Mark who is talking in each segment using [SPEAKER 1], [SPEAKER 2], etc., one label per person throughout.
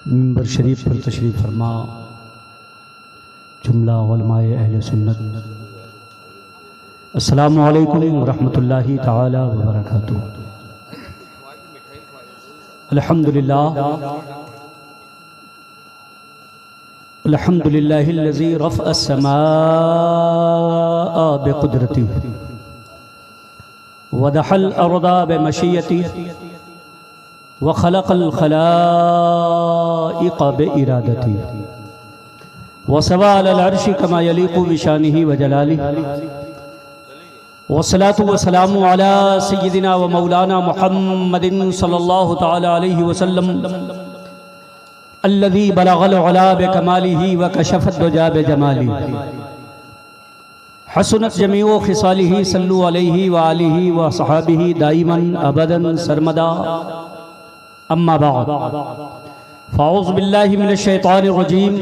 [SPEAKER 1] منبر شریف پر تشریف فرما جملہ علماء اہل سنت، السلام علیکم ورحمۃ اللہ تعالی وبرکاتہ۔ الحمدللہ الحمدللہ الذی رفع السماء بقدرته ودحى الأرض بمشيته وخلق الخلائق بإرادته وسوى على العرش كما يليق بشانه وجلاله، والصلاة والسلام على سيدنا ومولانا محمد صلى الله تعالى عليه وسلم الذي بلغ العلا بكماله وكشف الدجى بجماله، حسنت جميع خصاله صلوا عليه وآله وصحابه دائما أبدا سرمدا، اما بعد فاعوذ باللہ من الشیطان الرجیم،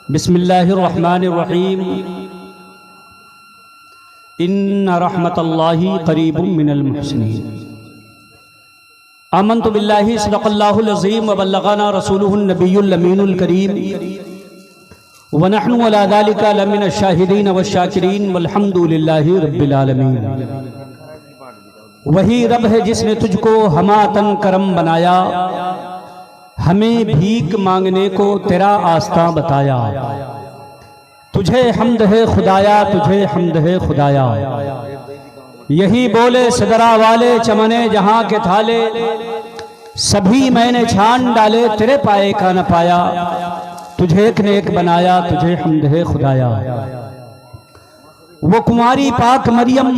[SPEAKER 1] بسم اللہ الرحمن الرحیم، ان رحمت اللہ قریب من المحسنین۔ آمنت باللہ صدق اللہ العظیم وبلغنا رسولہ النبی الامین الکریم، ونحن علی ذلک لمن الشاہدین والشاکرین والحمد للہ رب العالمین۔ وہی رب ہے جس نے تجھ کو ہماتن کرم بنایا، ہمیں بھیک مانگنے کو تیرا آستاں بتایا، تجھے حمد ہے خدایا، تجھے حمد ہے خدایا۔ یہی بولے صدرا والے چمنے جہاں کے تھالے، سبھی میں نے چھان ڈالے تیرے پائے کا نہ پایا، تجھے ایک نے ایک بنایا، تجھے حمد ہے خدایا۔ وہ کماری پاک مریم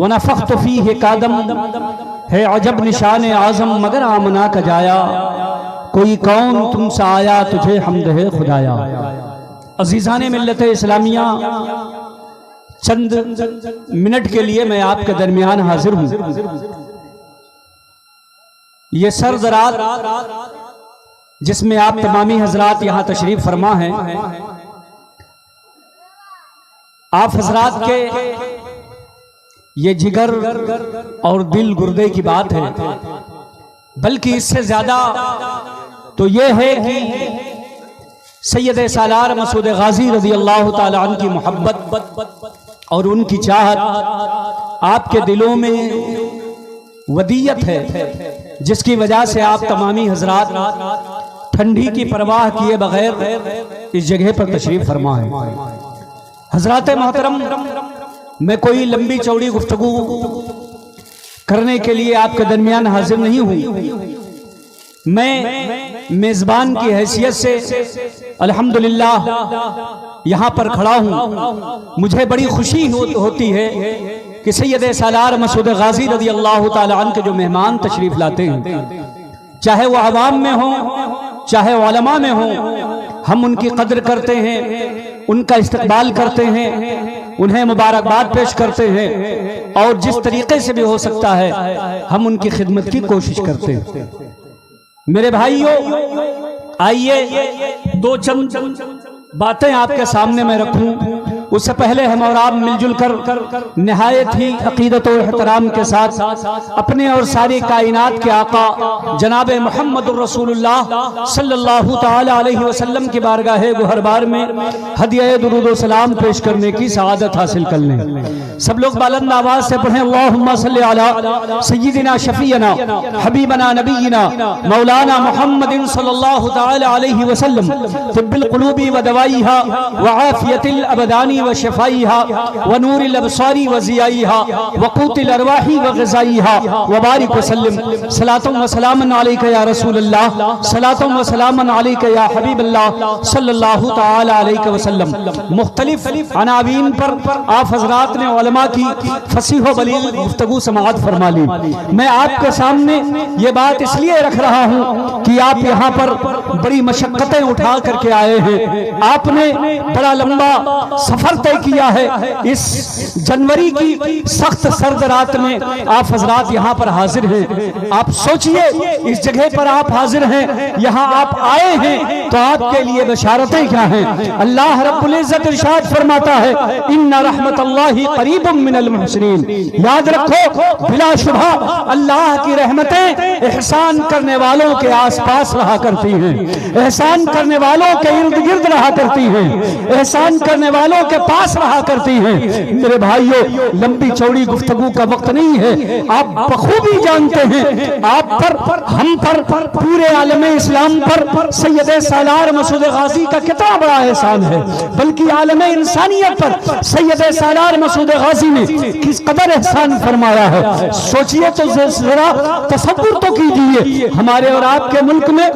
[SPEAKER 1] وَنَفَخْتُ فِيهِ قَادَمْ ہے عجب نشان اعظم، مگر آمنہ کا جایا، کوئی کون تم سے آیا، تجھے حمد ہے خدایا۔ عزیزان ملت اسلامیہ، چند منٹ کے لیے میں آپ کے درمیان حاضر ہوں۔ یہ سرد رات جس میں آپ تمامی حضرات یہاں تشریف فرما ہیں، آپ حضرات کے یہ جگر اور دل گردے کی بات ہے، بلکہ اس سے زیادہ تو یہ ہے کہ سید سالار مسعود غازی رضی اللہ تعالی عنہ کی محبت اور ان کی چاہت آپ کے دلوں میں ودیت ہے، جس کی وجہ سے آپ تمامی حضرات ٹھنڈی کی پرواہ کیے بغیر اس جگہ پر تشریف فرما ہیں۔ حضرات محترم، میں کوئی لمبی چوڑی گفتگو کرنے کے لیے آپ کے درمیان حاضر نہیں ہوں، میں میزبان کی حیثیت سے الحمدللہ یہاں پر کھڑا ہوں۔ مجھے بڑی خوشی ہوتی ہے کہ سید سالار مسعود غازی رضی اللہ تعالی عنہ کے جو مہمان تشریف لاتے ہیں، چاہے وہ عوام میں ہوں چاہے علماء میں ہوں، ہم ان کی قدر کرتے ہیں، ان کا استقبال کرتے ہیں، انہیں مبارکباد پیش کرتے ہیں، اور جس طریقے سے بھی ہو سکتا ہے ہم ان کی خدمت کی کوشش کرتے ہیں۔ میرے بھائیوں، آئیے دو چند باتیں آپ کے سامنے میں رکھوں، اس سے پہلے ہم اور آپ مل جل کر نہایت ہی عقیدت و احترام کے ساتھ اپنے اور ساری کائنات کے آقا جناب محمد الرسول اللہ صلی اللہ تعالی علیہ وسلم کی بارگاہ گوہربار میں ہدیہ درود و سلام پیش کرنے کی سعادت حاصل کر لیں۔ سب لوگ بلند آواز سے پڑھیں، اللہم صلی علی سیدنا شفیعنا حبیبنا نبینا مولانا محمد صلی اللہ تعالی علیہ وسلم، طب القلوب و دوائیہا وعافیت الابدان وشفائها ونور الابصار وضیائها وقوت الارواح وغذائها وبارک وسلم۔ صلاۃ و سلام علیک یا رسول اللہ، صلاۃ و سلام علیک یا حبیب اللہ صلی اللہ تعالی علیہ وسلم۔ مختلف عناوین پر آپ حضرات نے علماء کی فصیح و بلیغ گفتگو سماعت فرما لی۔ میں آپ کے سامنے یہ بات اس لیے رکھ رہا ہوں کہ آپ یہاں پر بڑی مشقتیں اٹھا کر کے آئے ہیں، آپ نے بڑا لمبا سفر سفر طے کیا ہے اس جنوری کی سخت سرد رات میں آپ حضرات یہاں پر حاضر ہیں. آپ سوچئے اس جگہ پر آپ حاضر ہیں, یہاں آپ آئے ہیں تو آپ کے لیے بشارتیں کیا ہیں. اللہ رب العزت ارشاد فرماتا ہے ان رحمت اللہ قریب من المحسنین. یاد رکھو بلا شبہ اللہ کی رحمتیں احسان کرنے والوں کے آس پاس رہا کرتی ہیں, احسان کرنے والوں کے ارد گرد رہا کرتی ہیں, احسان کرنے والوں کے پاس رہا کرتی ہیں. میرے بھائیوں, لمبی چوڑی گفتگو کا وقت نہیں ہے. آپ بخوبی جانتے ہیں آپ پر, ہم پر, پورے عالم اسلام پر سید سالار مسعود غازی کا کتنا بڑا احسان ہے, بلکہ عالم انسانیت پر سید سالار مسعود غازی نے کس قدر احسان فرمایا ہے. سوچئے تو ذرا تصور تو کیجئے, ہمارے اور آپ کے ملک میں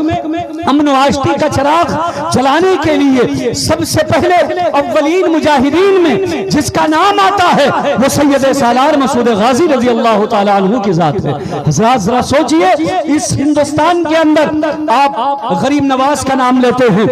[SPEAKER 1] امن و آشتی کا چراغ جلانے کے لیے سب سے پہلے اولین مجاہدین میں جس کا نام آتا ہے وہ سید سالار مسعود غازی رضی اللہ تعالیٰ عنہ کی ذات ہے. حضرات ذرا سوچئے اس ہندوستان کے اندر آپ غریب نواز کا نام لیتے ہیں,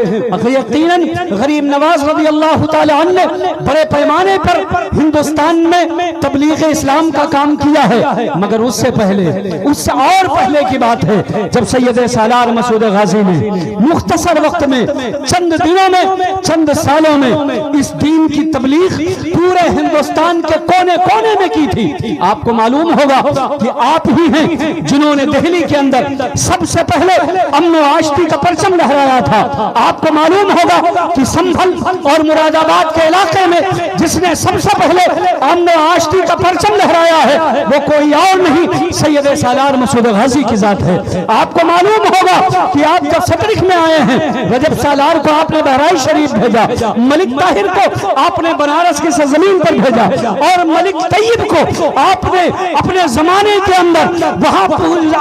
[SPEAKER 1] یقیناً غریب نواز رضی اللہ تعالیٰ عنہ نے بڑے پیمانے پر ہندوستان میں تبلیغ اسلام کا کام کیا ہے, مگر اس سے پہلے, اس سے اور پہلے کی بات ہے جب سید سالار مسعود غازی نے مختصر وقت میں, چند دنوں میں, چند سالوں میں اس دین کی تبلیغ پورے ہندوستان کے کونے کونے میں کی تھی. آپ کو معلوم ہوگا کہ آپ ہی ہیں جنہوں نے دہلی کے اندر سب سے پہلے امن و آشتی کا پرچم لہرایا تھا. آپ کو معلوم ہوگا کہ سنبھل اور مراد آباد کے علاقے میں جس نے سب سے پہلے امن و آشتی کا پرچم لہرایا ہے وہ کوئی اور نہیں سید سالار مسعود غازی کی ذات ہے. آپ کو معلوم ہوگا کہ آپ جب سترک میں آئے ہیں, رجب سالار کو آپ نے بہرائچ شریف بھیجا, ملک طاہر کو آپ نے بنارس کی سرزمین پر بھیجا, اور ملک طیب کو آپ نے اپنے زمانے کے اندر وہاں,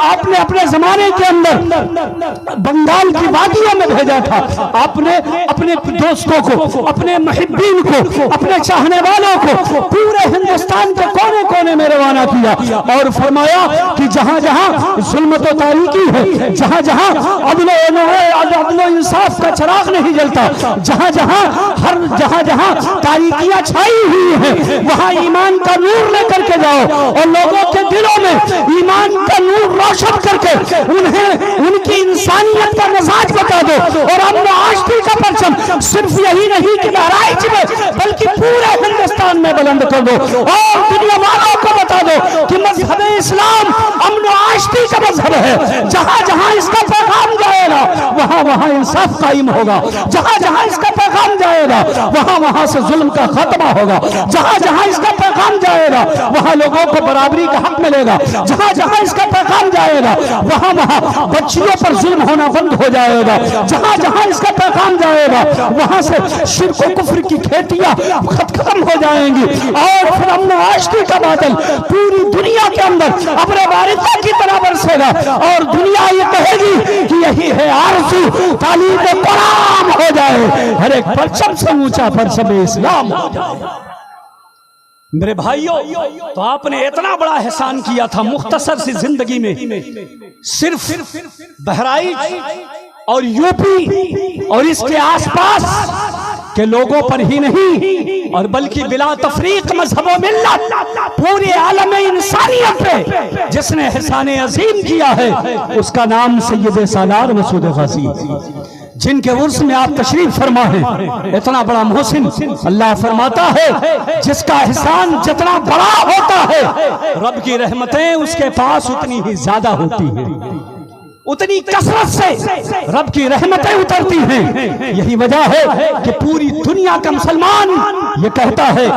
[SPEAKER 1] آپ نے اپنے زمانے کے اندر بنگال کی وادیوں میں بھیجا تھا. آپ نے اپنے دوستوں کو, اپنے محبین کو, اپنے چاہنے والوں کو پورے ہندوستان کے کونے کونے میں روانہ کیا اور فرمایا کہ جہاں جہاں ظلمت و تاریکی ہے, جہاں جہاں عدل و انصاف کا چراغ نہیں جلتا, جہاں جہاں تاریکیاں چھائی ہوئی ہیں, وہاں ایمان کا نور لے کر کے جاؤ اور لوگوں کے دلوں میں ایمان کا نور روشن کر کے انہیں ان کی انسانیت کا مزاج بتا دو. اور امن و آشتی کا پرچم صرف یہی نہیں کہ بہرائچ میں بلکہ پورے ہندوستان میں بلند کر دو اور دنیا والوں کو بتا دو کہ مذہب اسلام امن و آشتی کا مذہب ہے. جہاں جہاں اس کا پیغام جائے گا وہاں وہاں انصاف قائم ہوگا, جہاں جہاں اس کا پیغام جائے گا وہاں وہاں سے ظلم کا خاتمہ ہوگا, جہاں جہاں اس کا پیغام جائے گا وہاں لوگوں کو برابری کا حق ملے گا, جہاں جہاں اس کا پیغام جائے گا وہاں وہاں بچیوں پر ظلم ہونا بند ہو جائے گا, جہاں جہاں اس کا پیغام جائے گا وہاں سے شرک و کفر کی کھیتیاں ختم ہو جائیں گی اور پھر امن و آشتی کا بادل پوری دنیا کے اندر اپنے وارثہ کی طرح برسے گا اور دنیا یہ کہے گی کہ یہی ہے آرزو, تعلیم قرآن ہو جائے, ہر ایک پرچم سے اونچا پرچم اسلام ہو جائے. میرے بھائیوں, تو آپ نے اتنا بڑا احسان کیا تھا مختصر سی زندگی میں, صرف بہرائچ اور یو پی اور اس کے آس پاس کے لوگوں پر ہی نہیں اور بلکہ بلا تفریق مذہب و ملت پورے عالم انسانیت پہ جس نے احسان عظیم کیا ہے اس کا نام سید سالار مسعود غازی, جن کے عرس میں آپ تشریف فرما ہیں. اتنا بڑا محسن, اللہ فرماتا ہے جس کا احسان جتنا بڑا ہوتا ہے رب کی رحمتیں اس کے پاس اتنی ہی زیادہ ہوتی ہیں, اتنی کثرت سے رب کی رحمتیں اترتی ہیں. یہی وجہ ہے کہ پوری دنیا کا مسلمان یہ کہتا ہے